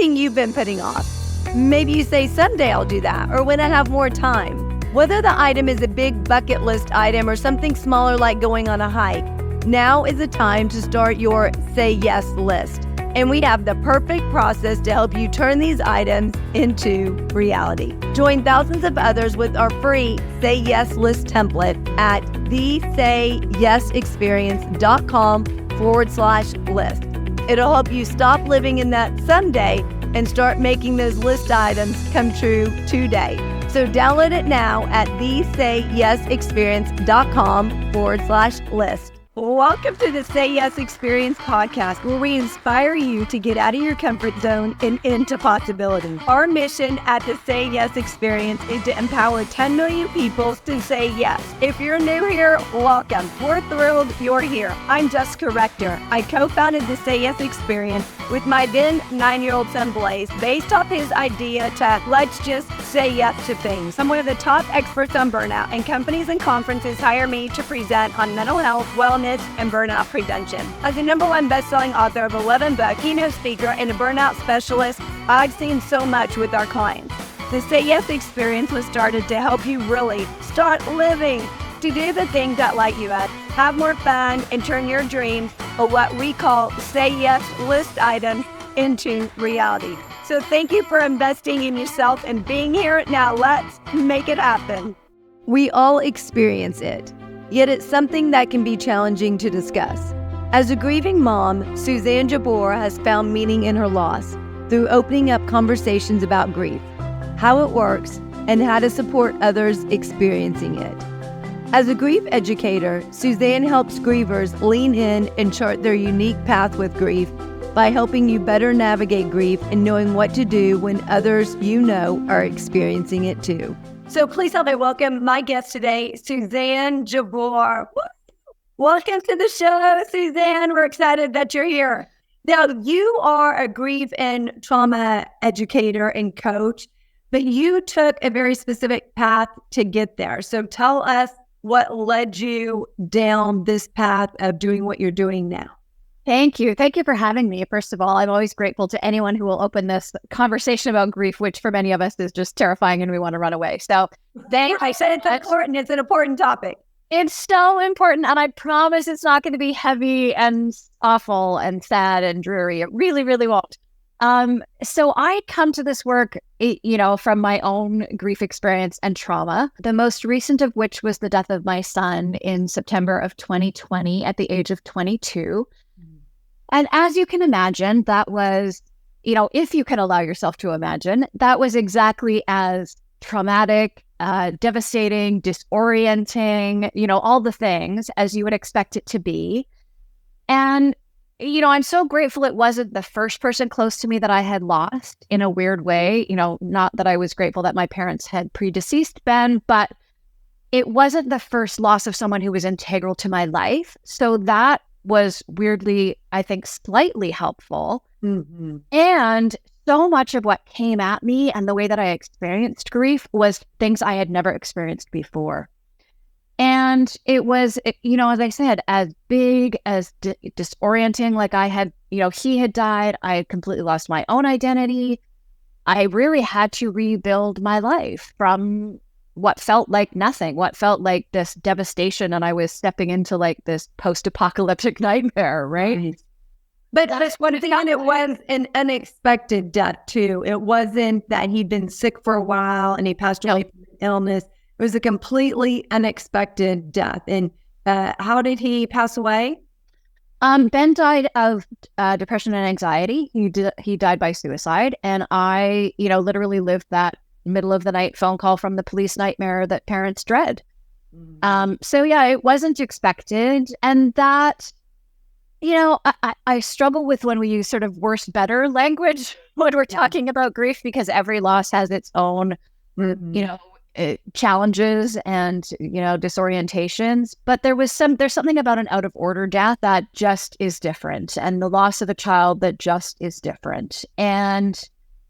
something you've been putting off. Maybe you say, someday I'll do that, or when I have more time. Whether the item is a big bucket list item or something smaller like going on a hike, now is the time to start your Say Yes list. And we have the perfect process to help you turn these items into reality. Join thousands of others with our free Say Yes list template at thesayesexperience.com/list. It'll help you stop living in that someday and start making those list items come true today. So download it now at thesayesexperience.com/list. Welcome to the Say Yes Experience podcast, where we inspire you to get out of your comfort zone and into possibility. Our mission at the Say Yes Experience is to empower 10 million people to say yes. If you're new here, welcome. We're thrilled you're here. I'm Jessica Rector. I co-founded the Say Yes Experience with my then 9-year-old son Blaze, based off his idea to let's just say yes to things. I'm one of the top experts on burnout, and companies and conferences hire me to present on mental health, wellness, and burnout prevention. As the #1 best-selling author of 11 books, keynote speaker, and a burnout specialist, I've seen so much with our clients. The Say Yes Experience was started to help you really start living, to do the things that light you up, have more fun, and turn your dreams, or what we call Say Yes list items, into reality. So thank you for investing in yourself and being here. Now let's make it happen. We all experience it. Yet it's something that can be challenging to discuss. As a grieving mom, Suzanne Jabour has found meaning in her loss through opening up conversations about grief, how it works, and how to support others experiencing it. As a grief educator, Suzanne helps grievers lean in and chart their unique path with grief by helping you better navigate grief and knowing what to do when others you know are experiencing it too. So please help me welcome my guest today, Suzanne Jabour. Welcome to the show, Suzanne. We're excited that you're here. Now, you are a grief and trauma educator and coach, but you took a very specific path to get there. So tell us what led you down this path of doing what you're doing now. Thank you. Thank you for having me. First of all, I'm always grateful to anyone who will open this conversation about grief, which for many of us is just terrifying and we want to run away. So I said it's important. It's an important topic. It's so important. And I promise it's not going to be heavy and awful and sad and dreary. It really, really won't. So I come to this work, from my own grief experience and trauma, the most recent of which was the death of my son in September of 2020 at the age of 22. And as you can imagine, that was, if you can allow yourself to imagine, that was exactly as traumatic, devastating, disorienting, all the things as you would expect it to be. And, I'm so grateful it wasn't the first person close to me that I had lost in a weird way. Not that I was grateful that my parents had predeceased Ben, but it wasn't the first loss of someone who was integral to my life. So that was weirdly, I think, slightly helpful. Mm-hmm. And so much of what came at me and the way that I experienced grief was things I had never experienced before. And it was, as I said, as big, as disorienting, like I had, he had died. I had completely lost my own identity. I really had to rebuild my life from what felt like nothing, what felt like this devastation. And I was stepping into like this post-apocalyptic nightmare, right? But that's one thing, and it was an unexpected death too. It wasn't that he'd been sick for a while and he passed away from illness. It was a completely unexpected death. And how did he pass away? Ben died of depression and anxiety. He died by suicide. And I, literally lived that middle of the night phone call from the police nightmare that parents dread. So yeah, it wasn't expected. And that, I struggle with when we use sort of worse, better language when we're talking about grief, because every loss has its own, challenges and, disorientations. But there's something about an out of order death that just is different, and the loss of a child that just is different. And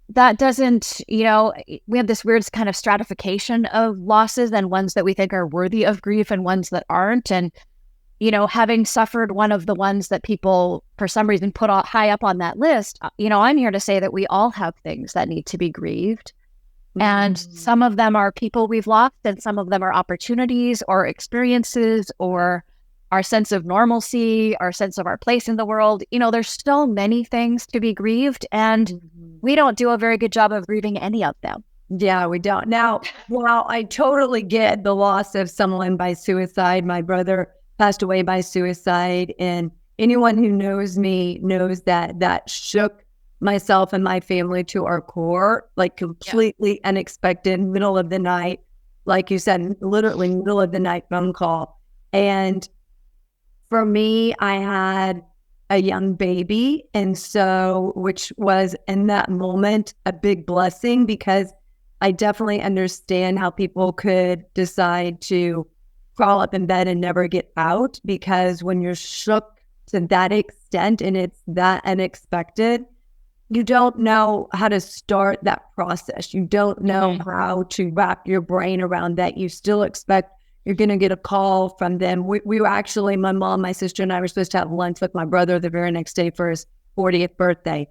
that doesn't, we have this weird kind of stratification of losses and ones that we think are worthy of grief and ones that aren't. And having suffered one of the ones that people for some reason put high up on that list, I'm here to say that we all have things that need to be grieved. And some of them are people we've lost, and some of them are opportunities or experiences or our sense of normalcy, our sense of our place in the world. There's so many things to be grieved, and we don't do a very good job of grieving any of them. Yeah, we don't. Now, while I totally get the loss of someone by suicide, my brother passed away by suicide, and anyone who knows me knows that shook myself and my family to our core, like completely unexpected, middle of the night, like you said, literally middle of the night phone call. And for me, I had a young baby, and so, which was in that moment a big blessing, because I definitely understand how people could decide to crawl up in bed and never get out, because when you're shook to that extent and it's that unexpected, you don't know how to start that process. You don't know how to wrap your brain around that. You still expect you're going to get a call from them. We were actually, my mom, my sister, and I were supposed to have lunch with my brother the very next day for his 40th birthday.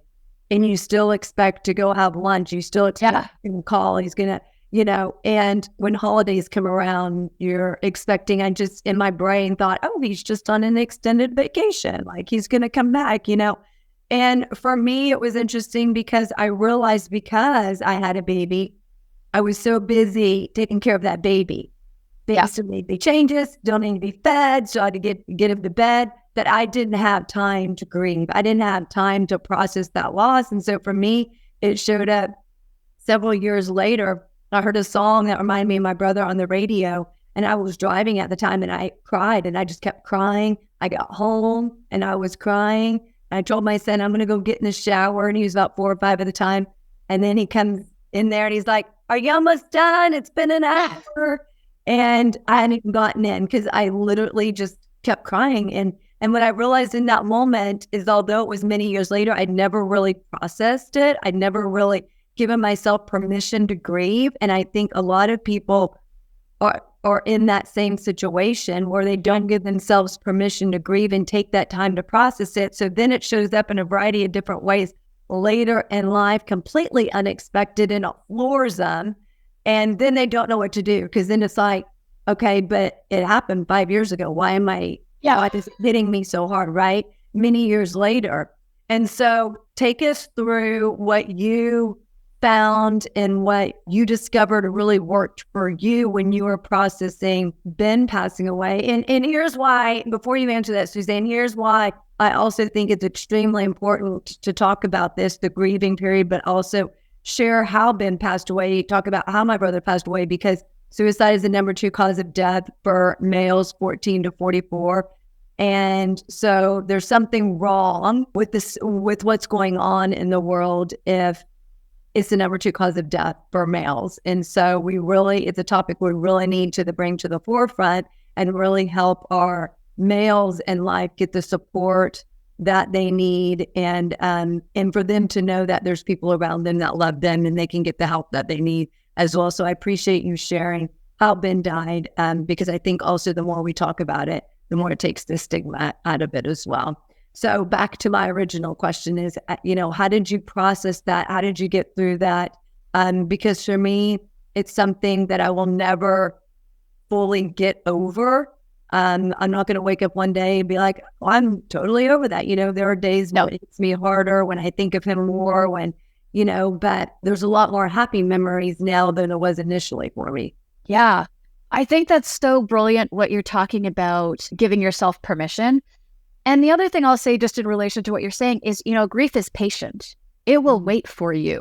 And you still expect to go have lunch. You still expect him to call. He's going to, and when holidays come around, you're expecting, I just, in my brain thought, oh, he's just on an extended vacation. Like he's going to come back, And for me, it was interesting because I realized, because I had a baby, I was so busy taking care of that baby. Things made me changes, don't need to be fed, so I had to get him to bed, that I didn't have time to grieve. I didn't have time to process that loss. And so for me, it showed up several years later. I heard a song that reminded me of my brother on the radio, and I was driving at the time, and I cried, and I just kept crying. I got home and I was crying. I told my son, I'm going to go get in the shower. And he was about 4 or 5 at the time. And then he comes in there and he's like, are you almost done? It's been an hour. And I hadn't even gotten in because I literally just kept crying. And what I realized in that moment is, although it was many years later, I'd never really processed it. I'd never really given myself permission to grieve. And I think a lot of people are in that same situation where they don't give themselves permission to grieve and take that time to process it. So then it shows up in a variety of different ways later in life, completely unexpected, and it floors them. And then they don't know what to do, because then it's like, okay, but it happened 5 years ago. Why is it hitting me so hard, right? Many years later. And so take us through what you found and what you discovered really worked for you when you were processing Ben passing away. And here's why, before you answer that, Suzanne, here's why I also think it's extremely important to talk about this, the grieving period, but also share how Ben passed away, talk about how my brother passed away, because suicide is the number 2 cause of death for males 14 to 44. And so there's something wrong with this, with what's going on in the world if it's the number 2 cause of death for males. And so it's a topic we really need to bring to the forefront and really help our males in life get the support that they need, and for them to know that there's people around them that love them and they can get the help that they need as well. So I appreciate you sharing how Ben died, because I think also the more we talk about it, the more it takes the stigma out of it as well. So back to my original question is, how did you process that? How did you get through that? Because for me, it's something that I will never fully get over. I'm not going to wake up one day and be like, oh, I'm totally over that. There are days when it hits me harder, when I think of him more, but there's a lot more happy memories now than it was initially for me. Yeah. I think that's so brilliant what you're talking about, giving yourself permission. And the other thing I'll say, just in relation to what you're saying, is, grief is patient. It will wait for you.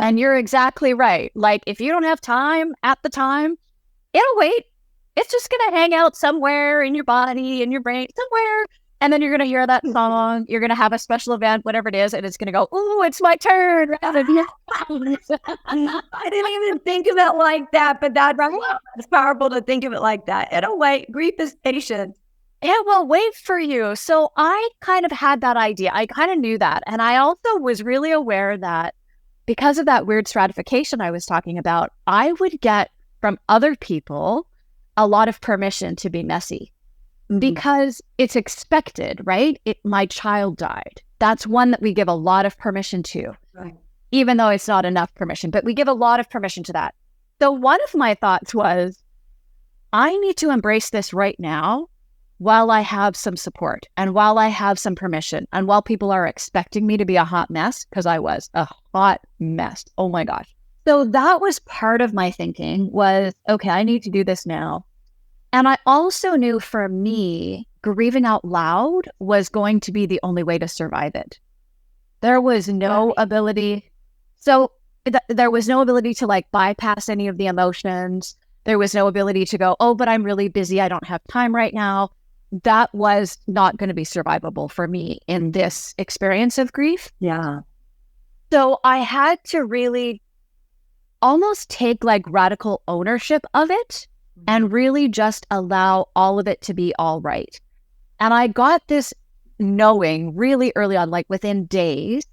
And you're exactly right. Like, if you don't have time at the time, it'll wait. It's just going to hang out somewhere in your body, in your brain, somewhere. And then you're going to hear that song. You're going to have a special event, whatever it is, and it's going to go, ooh, it's my turn. I didn't even think of it like that, but it's powerful to think of it like that. It'll wait. Grief is patient. It will wait for you. So I kind of had that idea. I kind of knew that. And I also was really aware that because of that weird stratification I was talking about, I would get from other people a lot of permission to be messy. because it's expected, right? My child died. That's one that we give a lot of permission to, Right. even though it's not enough permission, but we give a lot of permission to that. So one of my thoughts was, I need to embrace this right now while I have some support and while I have some permission and while people are expecting me to be a hot mess, because I was a hot mess. Oh my gosh. So that was part of my thinking was, okay, I need to do this now. And I also knew for me, grieving out loud was going to be the only way to survive it. There was no ability. So there was no ability to like bypass any of the emotions. There was no ability to go, oh, but I'm really busy. I don't have time right now. That was not going to be survivable for me in this experience of grief. Yeah. So I had to really almost take like radical ownership of it and really just allow all of it to be all right. And I got this knowing really early on, like within days,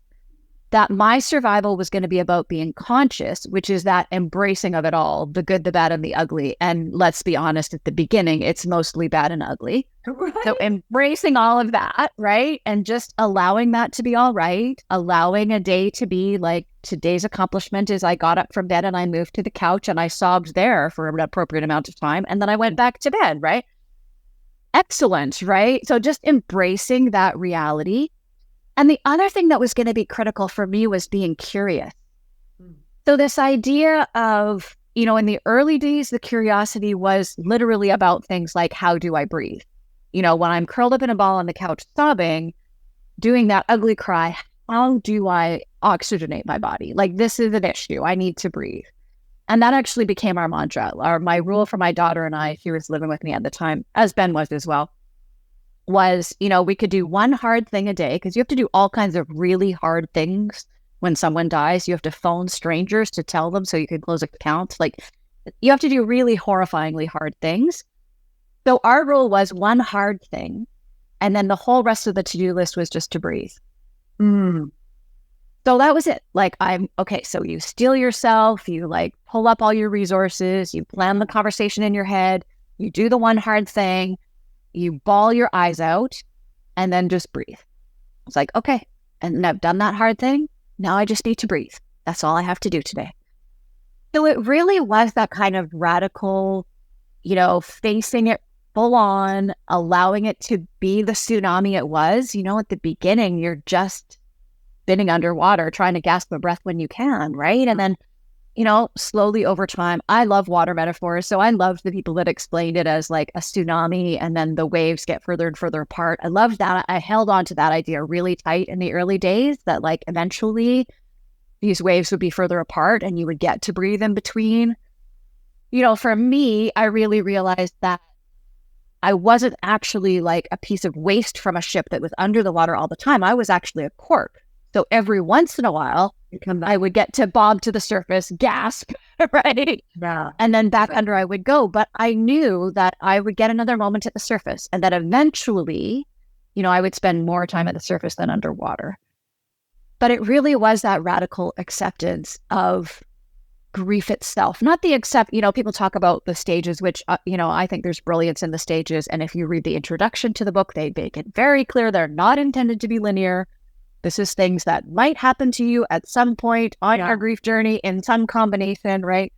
that my survival was going to be about being conscious, which is that embracing of it all, the good, the bad, and the ugly. And let's be honest, at the beginning, it's mostly bad and ugly. Right. So embracing all of that, right? And just allowing that to be all right, allowing a day to be like, today's accomplishment is I got up from bed and I moved to the couch and I sobbed there for an appropriate amount of time. And then I went back to bed, right? Excellent, right? So just embracing that reality. And the other thing that was going to be critical for me was being curious. So this idea of, you know, in the early days, the curiosity was literally about things like, how do I breathe? You know, when I'm curled up in a ball on the couch sobbing, doing that ugly cry, how do I oxygenate my body? Like, this is an issue. I need to breathe. And that actually became our mantra, my rule for my daughter and I. She was living with me at the time, as Ben was as well, was, you know, we could do one hard thing a day, because you have to do all kinds of really hard things when someone dies. You have to phone strangers to tell them so you can close accounts. Like, you have to do really horrifyingly hard things. So our rule was one hard thing, and then the whole rest of the to-do list was just to breathe. So that was it. Like, okay, so you steel yourself, you like pull up all your resources, you plan the conversation in your head, you do the one hard thing, you bawl your eyes out, and then just breathe. It's like, okay, and I've done that hard thing. Now I just need to breathe. That's all I have to do today. So it really was that kind of radical, you know, facing it full on, allowing it to be the tsunami it was. You know, at the beginning, you're just spinning underwater, trying to gasp a breath when you can, right? And then, you know, slowly over time, I love water metaphors. So I loved the people that explained it as like a tsunami and then the waves get further and further apart. I loved that. I held on to that idea really tight in the early days, that like eventually these waves would be further apart and you would get to breathe in between. You know, for me, I really realized that I wasn't actually like a piece of waste from a ship that was under the water all the time. I was actually a cork. So every once in a while, I would get to bob to the surface, gasp, right? Yeah. And then back under I would go. But I knew that I would get another moment at the surface, and that eventually, you know, I would spend more time at the surface than underwater. But it really was that radical acceptance of grief itself, not the you know, people talk about the stages, which, you know, I think there's brilliance in the stages. And if you read the introduction to the book, they make it very clear they're not intended to be linear. This is things that might happen to you at some point on your grief journey in some combination, right?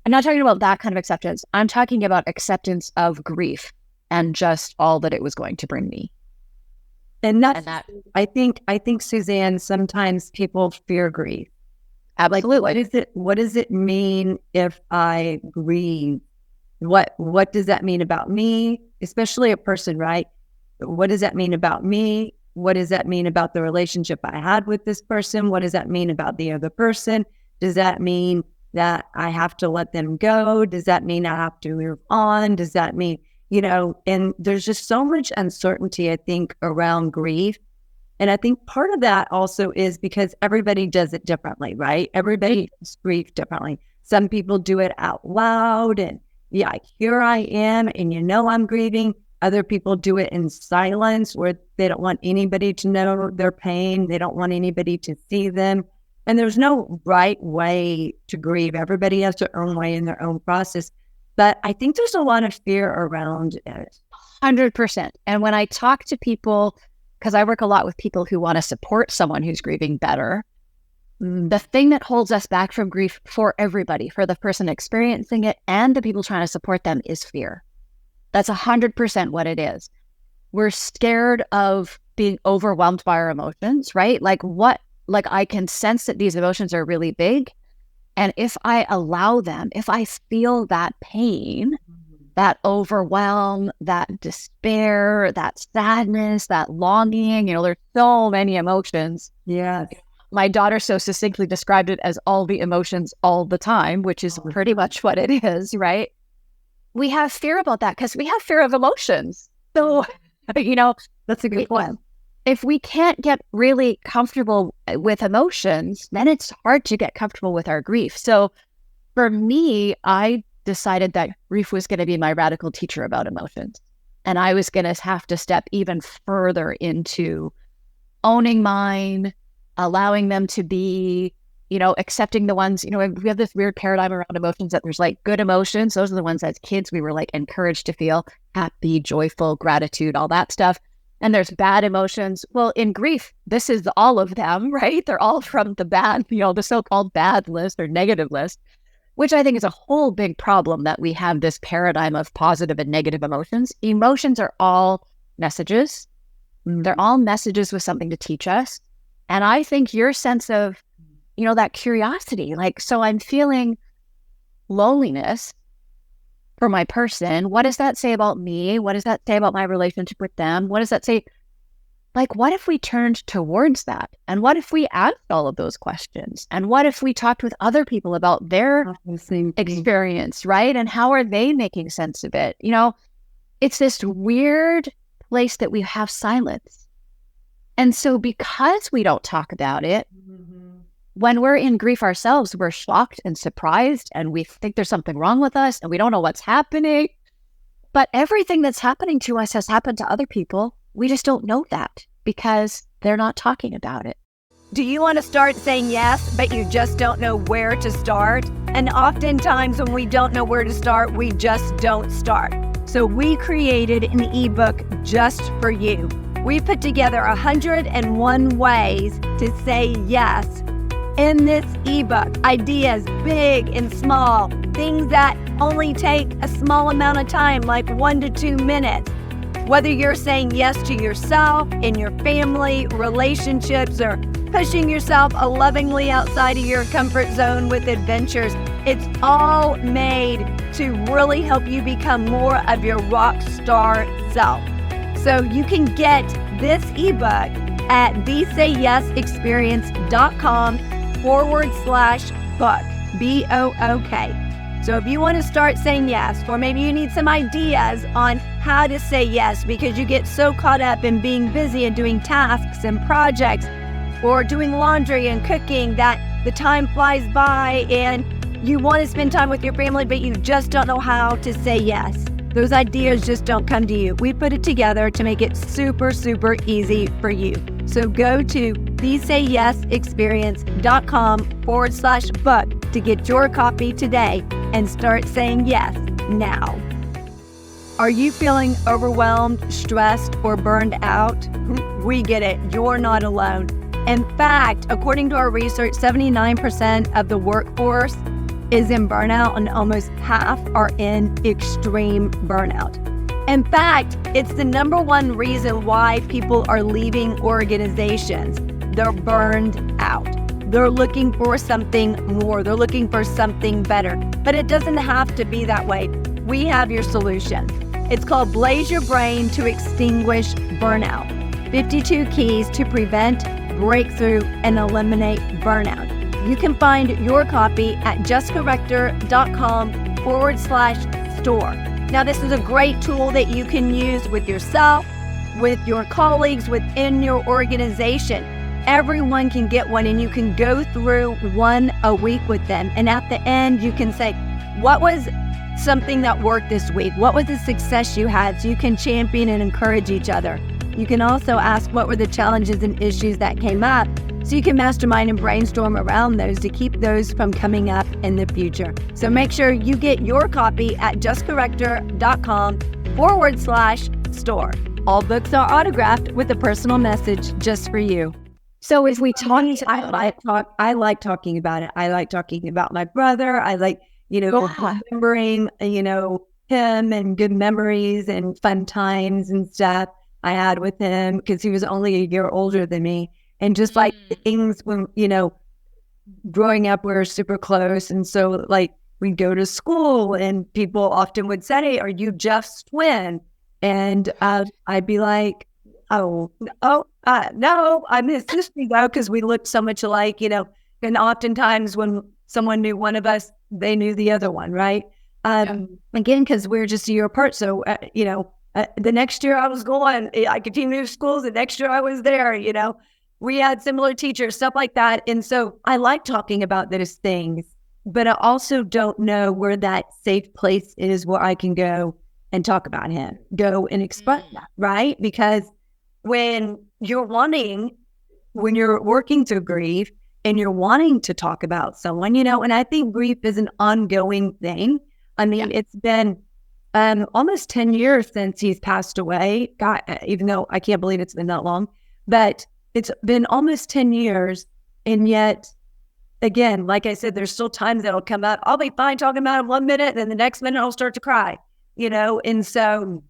I'm not talking about that kind of acceptance. I'm talking about acceptance of grief and just all that it was going to bring me. And that I think Suzanne, sometimes people fear grief. Absolutely. Like, what does it mean if I grieve? What does that mean about me? Especially a person, right? What does that mean about me? What does that mean about the relationship I had with this person? What does that mean about the other person? Does that mean that I have to let them go? Does that mean I have to move on? Does that mean, you know, and there's just so much uncertainty, I think, around grief. And I think part of that also is because everybody does it differently, right? Everybody does grief differently. Some people do it out loud and, yeah, here I am, and you know I'm grieving. Other people do it in silence, where they don't want anybody to know their pain. They don't want anybody to see them. And there's no right way to grieve. Everybody has their own way in their own process. But I think there's a lot of fear around it. 100%. And when I talk to people, because I work a lot with people who want to support someone who's grieving better, the thing that holds us back from grief for everybody, for the person experiencing it and the people trying to support them, is fear. That's 100% what it is. We're scared of being overwhelmed by our emotions, right? Like I can sense that these emotions are really big. And if I allow them, if I feel that pain, that overwhelm, that despair, that sadness, that longing, there's so many emotions. Yeah. My daughter so succinctly described it as all the emotions all the time, which is pretty much what it is, right? We have fear about that because we have fear of emotions. So, that's a good point. If we can't get really comfortable with emotions, then it's hard to get comfortable with our grief. So for me, I decided that grief was going to be my radical teacher about emotions. And I was going to have to step even further into owning mine, allowing them to be, accepting the ones, we have this weird paradigm around emotions that there's like good emotions. Those are the ones as kids we were like encouraged to feel: happy, joyful, gratitude, all that stuff. And there's bad emotions. Well, in grief, this is all of them, right? They're all from the bad, the so-called bad list or negative list, which I think is a whole big problem, that we have this paradigm of positive and negative emotions. Emotions are all messages. They're all messages with something to teach us. And I think your sense of, that curiosity, so I'm feeling loneliness for my person. What does that say about me? What does that say about my relationship with them? What does that say? What if we turned towards that? And what if we asked all of those questions? And what if we talked with other people about their experience, right? And how are they making sense of it? It's this weird place that we have silence. And so because we don't talk about it, when we're in grief ourselves, we're shocked and surprised, and we think there's something wrong with us, and we don't know what's happening. But everything that's happening to us has happened to other people. We just don't know that because they're not talking about it. Do you want to start saying yes, but you just don't know where to start? And oftentimes when we don't know where to start, we just don't start. So we created an ebook just for you. We put together 101 ways to say yes. In this ebook, ideas big and small, things that only take a small amount of time, like 1 to 2 minutes. Whether you're saying yes to yourself, in your family, relationships, or pushing yourself lovingly outside of your comfort zone with adventures, it's all made to really help you become more of your rock star self. So you can get this ebook at thesayyesexperience.com/book, BOOK. So if you want to start saying yes, or maybe you need some ideas on how to say yes because you get so caught up in being busy and doing tasks and projects or doing laundry and cooking that the time flies by and you want to spend time with your family, but you just don't know how to say yes. Those ideas just don't come to you. We put it together to make it super, super easy for you. So go to thesayyesexperience.com/book to get your copy today and start saying yes now. Are you feeling overwhelmed, stressed, or burned out? We get it. You're not alone. In fact, according to our research, 79% of the workforce is in burnout, and almost half are in extreme burnout. In fact, it's the #1 reason why people are leaving organizations. They're burned out. They're looking for something more. They're looking for something better. But it doesn't have to be that way. We have your solution. It's called Blaze Your Brain to Extinguish Burnout. 52 Keys to Prevent, Breakthrough, and Eliminate Burnout. You can find your copy at justcorrector.com/store. Now, this is a great tool that you can use with yourself, with your colleagues, within your organization. Everyone can get one, and you can go through one a week with them. And at the end, you can say, what was something that worked this week? What was the success you had? So you can champion and encourage each other. You can also ask what were the challenges and issues that came up, so you can mastermind and brainstorm around those to keep those from coming up in the future. So make sure you get your copy at justcorrector.com/ bookstore. All books are autographed with a personal message just for you. So if we talk, I like talking about it. I like talking about my brother. I like, remembering, him and good memories and fun times and stuff I had with him because he was only a year older than me. And just like things when, growing up, we were super close. And so like we'd go to school and people often would say, "Are you Jeff's twin?" And I'd be like, no, I'm his sister though, because we looked so much alike, and oftentimes when someone knew one of us, they knew the other one, right? Again, because we're just a year apart. So, the next year I was going, I continued schools. The next year I was there, we had similar teachers, stuff like that. And so I like talking about those things, but I also don't know where that safe place is where I can go and talk about him, go and express that, right? Because when you're working through grief and you're wanting to talk about someone, and I think grief is an ongoing thing. I mean, it's been almost 10 years since he's passed away. God, even though I can't believe it's been that long, but it's been almost 10 years. And yet, again, like I said, there's still times that'll come up. I'll be fine talking about him 1 minute, and then the next minute I'll start to cry, and so,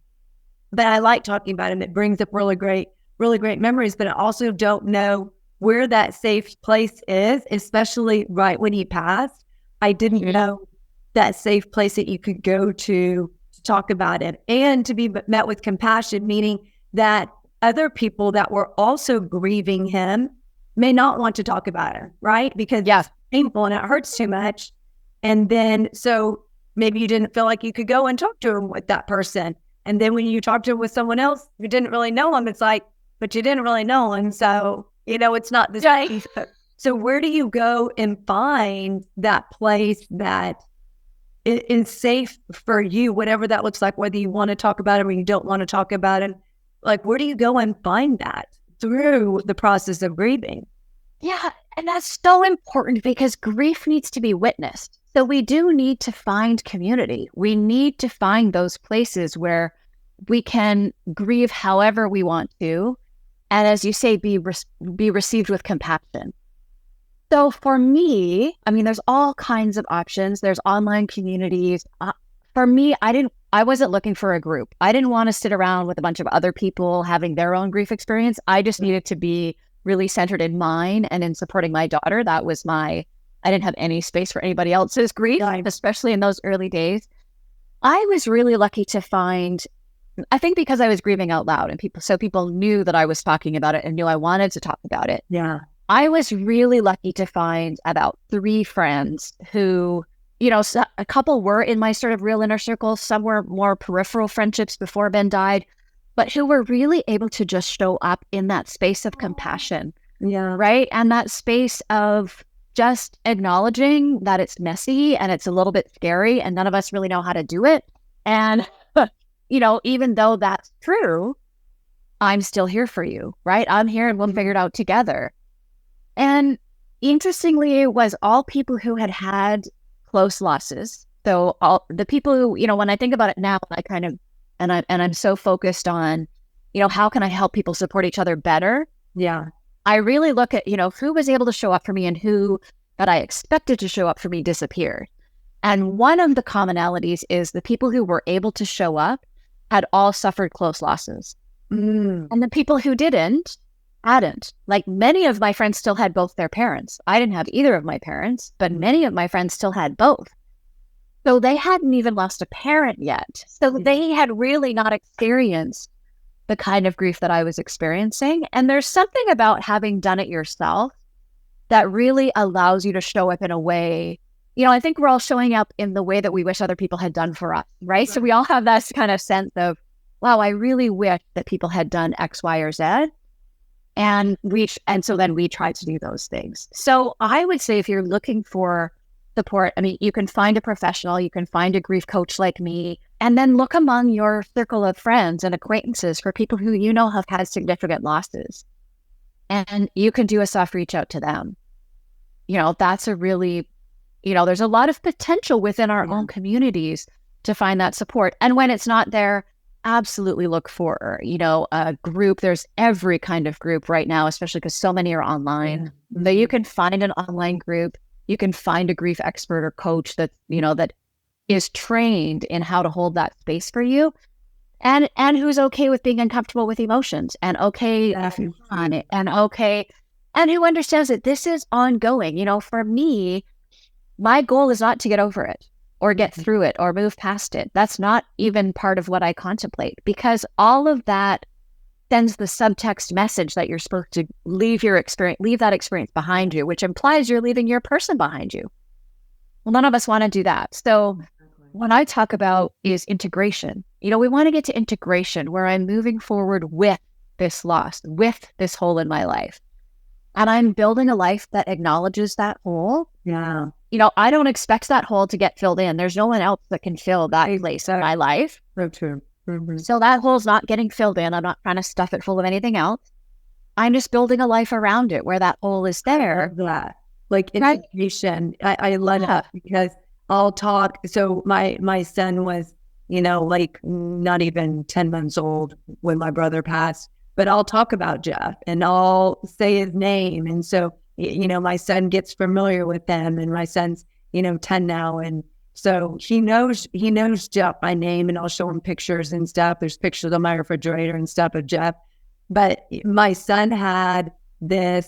but I like talking about him. It brings up really great memories, but I also don't know where that safe place is, especially right when he passed. I didn't know that safe place that you could go to talk about it and to be met with compassion, meaning that other people that were also grieving him may not want to talk about it, right? Because it's painful and it hurts too much. And then, so maybe you didn't feel like you could go and talk to him with that person. And then when you talk to him with someone else, you didn't really know him. It's like, but you didn't really know him. So, it's not the same. So where do you go and find that place that is safe for you, whatever that looks like, whether you want to talk about it or you don't want to talk about it? Like, where do you go and find that through the process of grieving? Yeah. And that's so important because grief needs to be witnessed. So we do need to find community. We need to find those places where we can grieve however we want to. And as you say, be received with compassion. So for me, I mean, there's all kinds of options. There's online communities. For me, I wasn't looking for a group. I didn't want to sit around with a bunch of other people having their own grief experience. I just needed to be really centered in mine and in supporting my daughter. I didn't have any space for anybody else's grief, especially in those early days. I was really lucky to find, I think because I was grieving out loud and people knew that I was talking about it and knew I wanted to talk about it. Yeah. I was really lucky to find about 3 friends who, a couple were in my sort of real inner circle. Some were more peripheral friendships before Ben died, but who were really able to just show up in that space of compassion. Yeah. Right. And that space of just acknowledging that it's messy and it's a little bit scary and none of us really know how to do it. And, even though that's true, I'm still here for you. Right. I'm here and we'll figure it out together. And interestingly, it was all people who had close losses. So all the people who, when I think about it now, I'm so focused on, how can I help people support each other better? Yeah. I really look at, who was able to show up for me and who that I expected to show up for me disappeared. And one of the commonalities is the people who were able to show up had all suffered close losses. And the people who hadn't. Like many of my friends still had both their parents. I didn't have either of my parents, but many of my friends still had both. So they hadn't even lost a parent yet. So they had really not experienced the kind of grief that I was experiencing. And there's something about having done it yourself that really allows you to show up in a way, I think we're all showing up in the way that we wish other people had done for us, right? So we all have that kind of sense of, wow, I really wish that people had done X, Y, or Z. And so then we try to do those things. So I would say if you're looking for support, I mean, you can find a professional, you can find a grief coach like me, and then look among your circle of friends and acquaintances for people who have had significant losses. And you can do a soft reach out to them. That's a really, there's a lot of potential within our own communities to find that support. And when it's not there, absolutely look for, a group. There's every kind of group right now, especially because so many are online. Yeah. That you can find an online group. You can find a grief expert or coach that, that is trained in how to hold that space for you, and who's okay with being uncomfortable with emotions, and okay on it, and okay, and who understands that this is ongoing. For me, my goal is not to get over it or get through it or move past it. That's not even part of what I contemplate, because all of that sends the subtext message that you're supposed to leave that experience behind you, which implies you're leaving your person behind you. Well, none of us want to do that. So what I talk about is integration. We want to get to integration, where I'm moving forward with this loss, with this hole in my life. And I'm building a life that acknowledges that hole. Yeah. I don't expect that hole to get filled in. There's no one else that can fill that place in my life. So true. Mm-hmm. So that hole's not getting filled in. I'm not trying to stuff it full of anything else. I'm just building a life around it where that hole is there. I love that. Like integration. Right? I love that, because I'll talk. So my son was, like not even 10 months old when my brother passed, but I'll talk about Jeff and I'll say his name. And so, my son gets familiar with them, and my son's, 10 now. And so he knows Jeff by name, and I'll show him pictures and stuff. There's pictures on my refrigerator and stuff of Jeff. But my son had a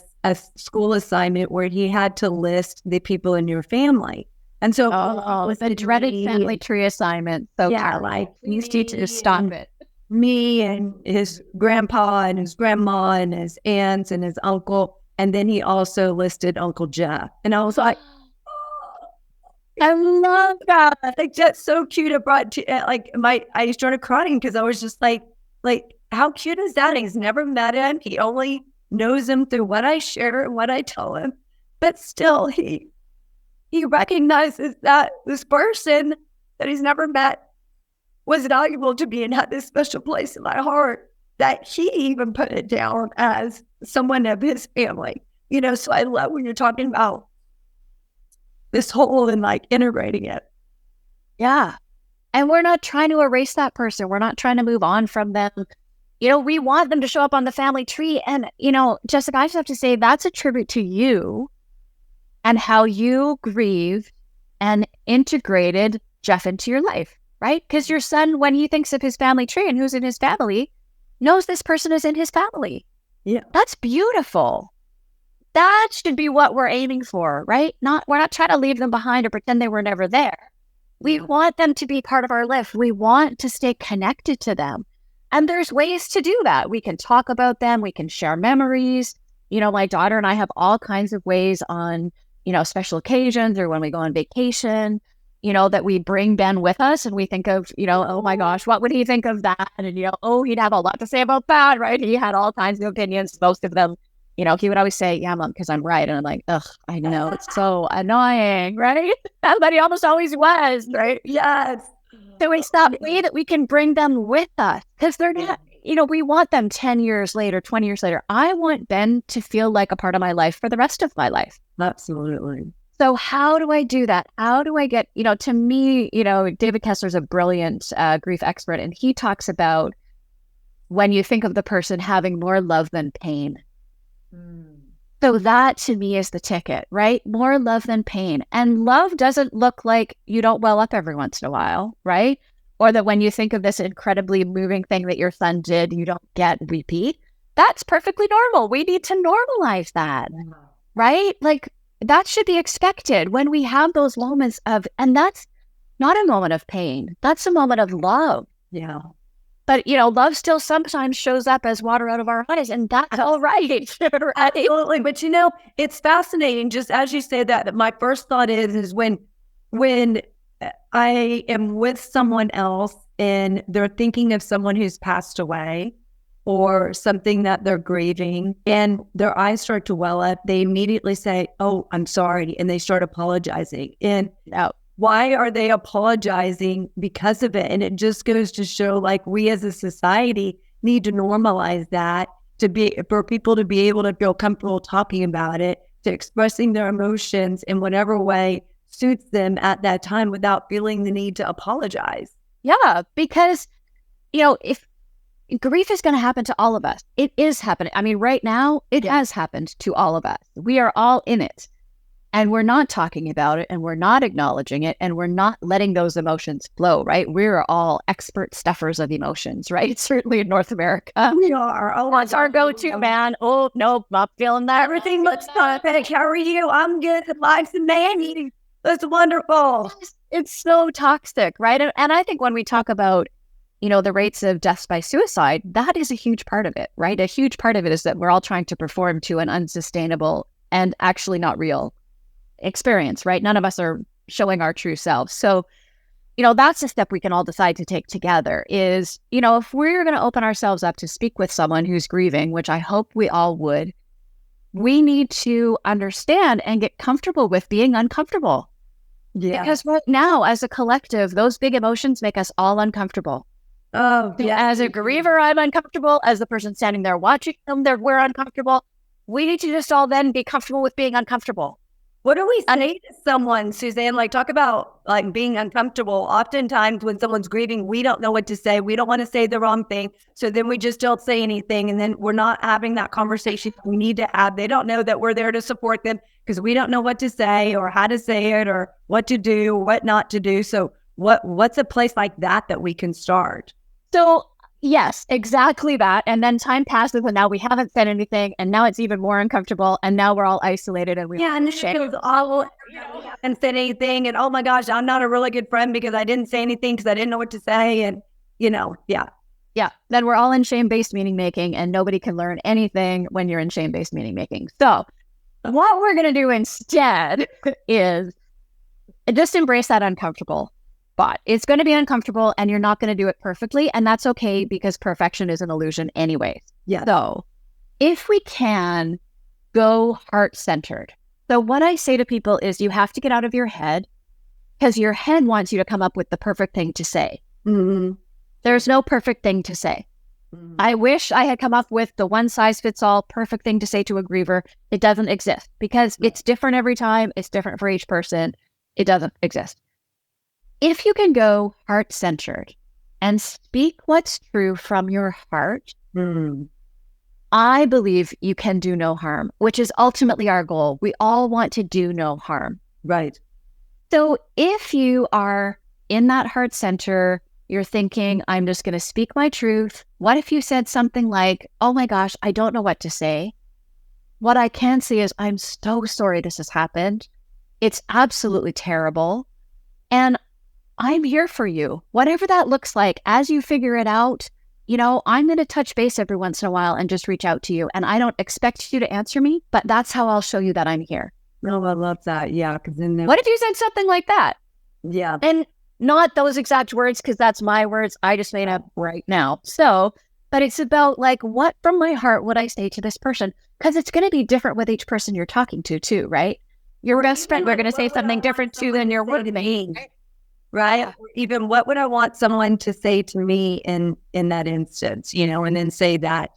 school assignment where he had to list the people in your family. And so it was a dreaded family tree assignment. So yeah, like you need to just stop it. Me and his grandpa and his grandma and his aunts and his uncle. And then he also listed Uncle Jeff. And I was like, oh, I love that. Like, that's so cute. It brought I started crying, because I was just like, how cute is that? He's never met him. He only knows him through what I share and what I tell him. But still, he recognizes that this person that he's never met was valuable to me and had this special place in my heart, that he even put it down as someone of his family. So I love when you're talking about this whole and like integrating it. Yeah. And we're not trying to erase that person. We're not trying to move on from them. We want them to show up on the family tree. And, Jessica, I just have to say that's a tribute to you and how you grieved and integrated Jeff into your life, right? Because your son, when he thinks of his family tree and who's in his family, knows this person is in his family. Yeah. That's beautiful. That should be what we're aiming for, right? We're not trying to leave them behind or pretend they were never there. We want them to be part of our life. We want to stay connected to them. And there's ways to do that. We can talk about them. We can share memories. My daughter and I have all kinds of ways on, special occasions or when we go on vacation, that we bring Ben with us, and we think of, oh my gosh, what would he think of that? And, he'd have a lot to say about that, right? He had all kinds of opinions, most of them, he would always say, yeah, Mom, because I'm right. And I'm like, ugh, I know, it's so annoying, right? But he almost always was, right? Yes. So it's that way that we can bring them with us, because they're not, we want them 10 years later, 20 years later. I want Ben to feel like a part of my life for the rest of my life. Absolutely. So how do I do that? How do I get, to me, David Kessler's a brilliant grief expert, and he talks about when you think of the person having more love than pain. So that to me is the ticket, right? More love than pain. And love doesn't look like you don't well up every once in a while, right? Or that when you think of this incredibly moving thing that your son did, you don't get weepy. That's perfectly normal. We need to normalize that, right? Like, that should be expected when we have those moments of, and that's not a moment of pain. That's a moment of love. Yeah. But, love still sometimes shows up as water out of our eyes, and that's all right. Absolutely. But, it's fascinating, just as you say that my first thought is when I am with someone else and they're thinking of someone who's passed away or something that they're grieving, and their eyes start to well up, they immediately say, oh, I'm sorry. And they start apologizing. And why are they apologizing? Because of it. And it just goes to show, like, we as a society need to normalize that, for people to be able to feel comfortable talking about it, to expressing their emotions in whatever way suits them at that time without feeling the need to apologize. Yeah, because if grief is going to happen to all of us, it is happening. I mean, right now, it has happened to all of us. We are all in it. And we're not talking about it, and we're not acknowledging it, and we're not letting those emotions flow, right? We're all expert stuffers of emotions, right? Certainly in North America. We are. Oh, that's our go-to, man. Oh, nope, not feeling that. Everything looks perfect. How are you? I'm good. Life's amazing. That's wonderful. It's so toxic, right? And I think when we talk about, the rates of deaths by suicide, that is a huge part of it, right? A huge part of it is that we're all trying to perform to an unsustainable and actually not real experience, right? None of us are showing our true selves. So, that's a step we can all decide to take together is, if we're going to open ourselves up to speak with someone who's grieving, which I hope we all would, we need to understand and get comfortable with being uncomfortable. Yeah. Because right now, as a collective, those big emotions make us all uncomfortable. Oh, yeah. As a griever, I'm uncomfortable. As the person standing there watching them, we're uncomfortable. We need to just all then be comfortable with being uncomfortable. What do we say to someone, Suzanne? Like, talk about being uncomfortable. Oftentimes when someone's grieving, we don't know what to say. We don't want to say the wrong thing. So then we just don't say anything. And then we're not having that conversation we need to have. They don't know that we're there to support them because we don't know what to say or how to say it or what to do, what not to do. So what's a place like that we can start? So yes, exactly that. And then time passes and now we haven't said anything and now it's even more uncomfortable and now we're all isolated and and this feels awful and said anything and oh my gosh, I'm not a really good friend because I didn't say anything because I didn't know what to say and Yeah. Then we're all in shame-based meaning making and nobody can learn anything when you're in shame-based meaning making. So what we're going to do instead is just embrace that uncomfortable spot. It's going to be uncomfortable and you're not going to do it perfectly. And that's okay because perfection is an illusion anyways. Yeah. So if we can go heart-centered. So what I say to people is you have to get out of your head because your head wants you to come up with the perfect thing to say. Mm-hmm. There's no perfect thing to say. Mm-hmm. I wish I had come up with the one-size-fits-all perfect thing to say to a griever. It doesn't exist because it's different every time. It's different for each person. It doesn't exist. If you can go heart-centered and speak what's true from your heart, I believe you can do no harm, which is ultimately our goal. We all want to do no harm. Right. So if you are in that heart center, you're thinking, I'm just going to speak my truth. What if you said something like, oh my gosh, I don't know what to say. What I can say is, I'm so sorry this has happened. It's absolutely terrible. And I'm here for you. Whatever that looks like, as you figure it out, I'm going to touch base every once in a while and just reach out to you. And I don't expect you to answer me, but that's how I'll show you that I'm here. No, I love that. Yeah. What if you said something like that? Yeah. And not those exact words, because that's my words. I just made up right now. So, but it's about what from my heart would I say to this person? Because it's going to be different with each person you're talking to too, right? Your best friend, we're going to say something different to than your roommate. Right? Even what would I want someone to say to me in that instance, and then say that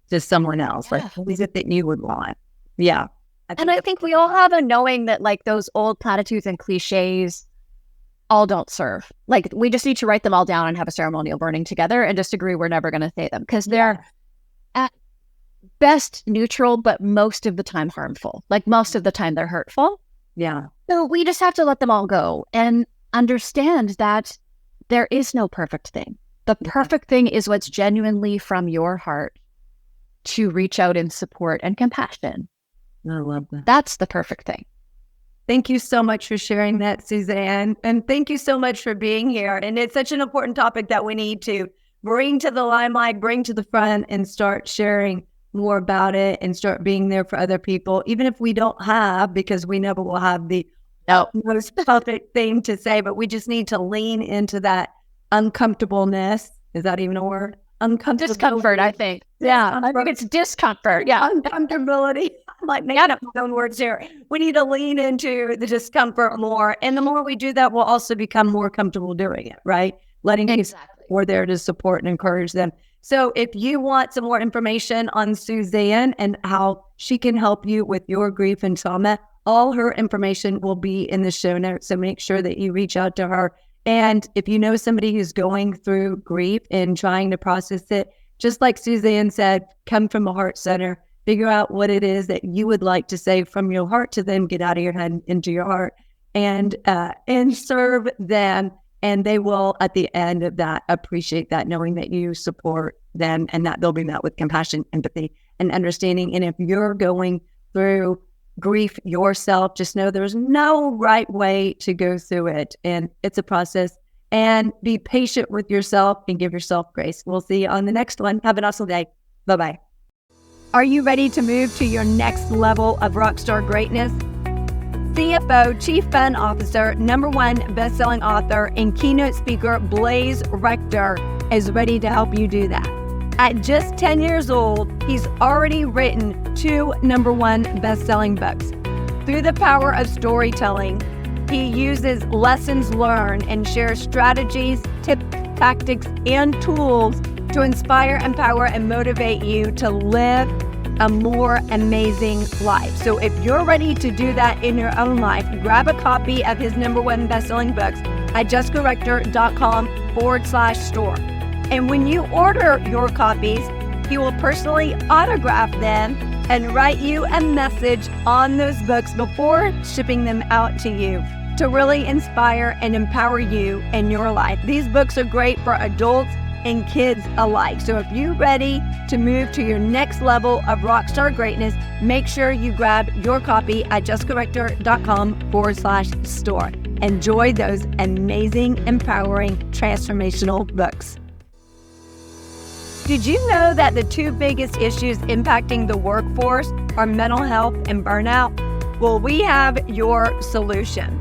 to someone else. Yeah. What is it that you would want? Yeah. I think we all have a knowing that those old platitudes and cliches all don't serve. We just need to write them all down and have a ceremonial burning together and just agree we're never going to say them because they're at best neutral, but most of the time harmful. Most of the time they're hurtful. Yeah. So we just have to let them all go and understand that there is no perfect thing. The perfect thing is what's genuinely from your heart to reach out in support and compassion. I love that. That's the perfect thing. Thank you so much for sharing that, Suzanne. And thank you so much for being here. And it's such an important topic that we need to bring to the limelight, bring to the front and start sharing more about it and start being there for other people, even if we don't have, because we never will have the most perfect thing to say, but we just need to lean into that uncomfortableness. Is that even a word? Discomfort, I think. Yeah, I think it's discomfort. Yeah. Uncomfortability. Making up my own words here. We need to lean into the discomfort more. And the more we do that, we'll also become more comfortable doing it, right? Letting people we're there to support and encourage them. So if you want some more information on Suzanne and how she can help you with your grief and trauma, all her information will be in the show notes. So make sure that you reach out to her And if you know somebody who's going through grief and trying to process it, just like Suzanne said, come from a heart center, figure out what it is that you would like to say from your heart to them, get out of your head into your heart, and serve them. And they will, at the end of that, appreciate that, knowing that you support them and that they'll be met with compassion, empathy, and understanding. And if you're going through grief yourself, just know there's no right way to go through it. And it's a process. And be patient with yourself and give yourself grace. We'll see you on the next one. Have an awesome day. Bye-bye. Are you ready to move to your next level of rockstar greatness? CFO, Chief Fun Officer, #1 best-selling author, and keynote speaker Blaise Rector is ready to help you do that. At just 10 years old, he's already written 2 #1 best-selling books. Through the power of storytelling, he uses lessons learned and shares strategies, tips, tactics, and tools to inspire, empower, and motivate you to live a more amazing life. So if you're ready to do that in your own life, grab a copy of his #1 best-selling books at jessicarector.com/store. And when you order your copies, he will personally autograph them and write you a message on those books before shipping them out to you to really inspire and empower you in your life. These books are great for adults and kids alike. So if you're ready to move to your next level of rockstar greatness, make sure you grab your copy at jessicarector.com/store. Enjoy those amazing, empowering, transformational books. Did you know that the 2 biggest issues impacting the workforce are mental health and burnout? Well, we have your solution.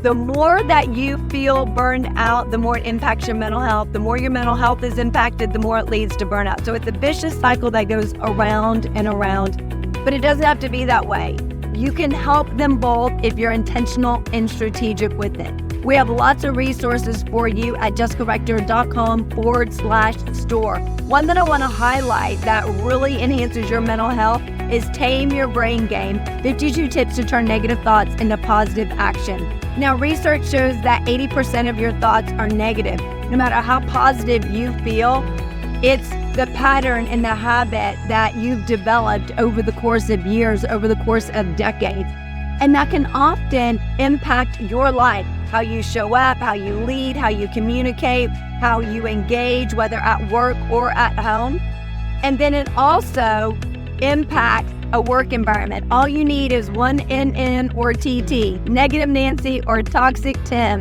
The more that you feel burned out, the more it impacts your mental health. The more your mental health is impacted, the more it leads to burnout. So it's a vicious cycle that goes around and around, but it doesn't have to be that way. You can help them both if you're intentional and strategic with it. We have lots of resources for you at jessicarector.com/store. One that I want to highlight that really enhances your mental health is Tame Your Brain Game, 52 tips to turn negative thoughts into positive action. Now, research shows that 80% of your thoughts are negative. No matter how positive you feel, it's the pattern and the habit that you've developed over the course of years, over the course of decades. And that can often impact your life, how you show up, how you lead, how you communicate, how you engage, whether at work or at home. And then it also impacts a work environment. All you need is one NN or TT, negative Nancy or toxic Tim,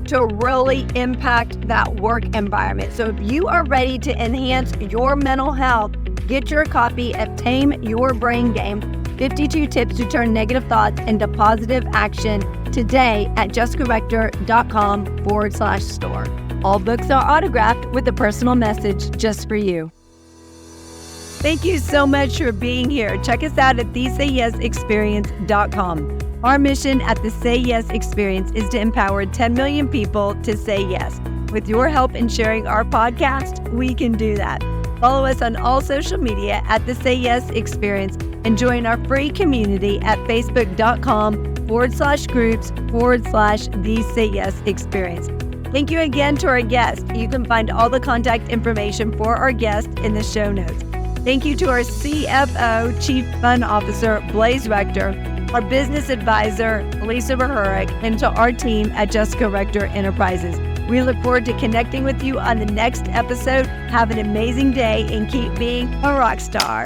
to really impact that work environment. So if you are ready to enhance your mental health, get your copy of Tame Your Brain Game, 52 tips to turn negative thoughts into positive action today at jessicarector.com/store. All books are autographed with a personal message just for you. Thank you so much for being here. Check us out at thesayyesexperience.com. Our mission at the Say Yes Experience is to empower 10 million people to say yes. With your help in sharing our podcast, we can do that. Follow us on all social media at the Say Yes Experience and join our free community at facebook.com/groups/the Say Yes Experience. Thank you again to our guest. You can find all the contact information for our guest in the show notes. Thank you to our CFO, Chief Fun Officer, Blaise Rector, our business advisor, Lisa Verhurick, and to our team at Jessica Rector Enterprises. We look forward to connecting with you on the next episode. Have an amazing day and keep being a rock star.